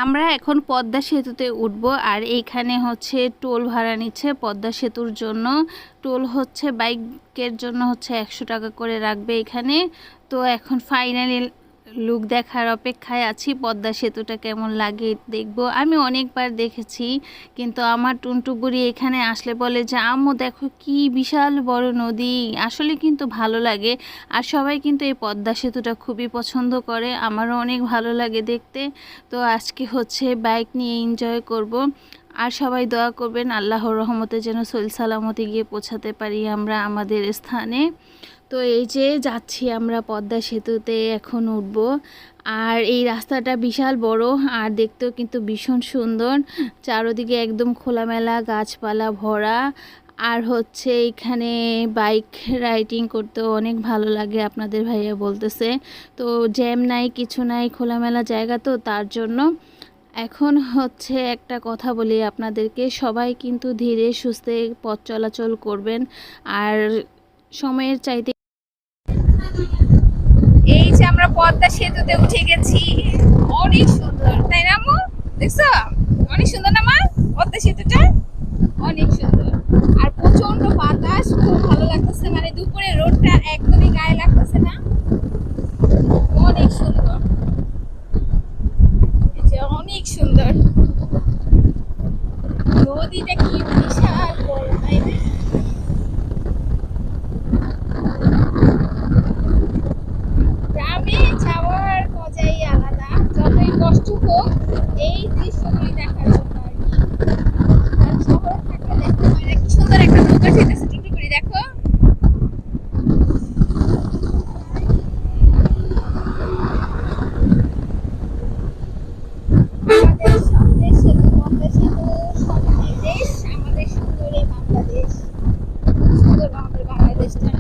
আমরা এখন পদ্মা সেতুতে উঠব আর এইখানে হচ্ছে টোল ভাড়া নিচ্ছে পদ্মা সেতুর জন্য। টোল হচ্ছে বাইকের জন্য হচ্ছে 100 টাকা করে রাখবে এখানে। তো এখন ফাইনালি লুক দেখার অপেক্ষায় আছি, পদ্মা সেতুটা কেমন লাগে দেখব। আমি অনেকবার দেখেছি, কিন্তু আমার টুনটু বুড়ি এখানে আসলে বলে যে আম্মু দেখো কি বিশাল বড় নদী। আসলে কিন্তু ভালো লাগে, আর সবাই কিন্তু এই পদ্মা সেতুটা খুবই পছন্দ করে, আমারও অনেক ভালো লাগে দেখতে। তো আজকে হচ্ছে বাইক নিয়ে এনজয় করব। আর সবাই দোয়া করবেন আল্লাহর রহমতে যেন সহিল সালামতে গিয়ে পৌঁছাতে পারি আমরা আমাদের স্থানে। তো এই যে যাচ্ছি আমরা পদ্মা সেতুতে, এখন উঠব। আর এই রাস্তাটা বিশাল বড়, আর দেখতেও কিন্তু ভীষণ সুন্দর। চারদিকে একদম খোলামেলা গাছপালা ভরা। আর হচ্ছে এখানে বাইক রাইডিং করতেও অনেক ভালো লাগে, আপনাদের ভাইয়া বলতেছে। তো জ্যাম নাই, কিছু নাই, খোলামেলা জায়গা, তো তার জন্য। এখন হচ্ছে একটা কথা বলি আপনাদেরকে, সবাই কিন্তু ধীরে সুস্থে পথ চলাচল করবেন। আর সময়ের চাইতে এই যে আমরা পদ্মা সেতুতে উঠে গেছি, অনেক সুন্দর তাই না আম্মু? দেখছো অনেক সুন্দর না মা? পদ্মা সেতুটা অনেক সুন্দর, আর প্রচন্ড বাতাস, খুব ভালো লাগতেছে। মানে দুপুরে রোদটা একদমই গায়ে লাগতেছে না, অনেক সুন্দর। এই যে অনেক সুন্দর নদীটা, কি বিশাল বড় তাই না? গ্রামে যাওয়ার মজাই আলাদা, যতই কষ্ট হোক এই দৃশ্যগুলি দেখার জন্য আর কি। আর শহরে থাকলে দেখতে পাই না, কি সুন্দর একটা নৌকা যেতেছে, টিটি করে দেখো। আমাদের স্বপ্নের সেতু পদ্মা সেতু, স্বপ্নের দেশ আমাদের সুন্দর এই বাংলাদেশ, সুন্দর আমাদের বাংলাদেশটা।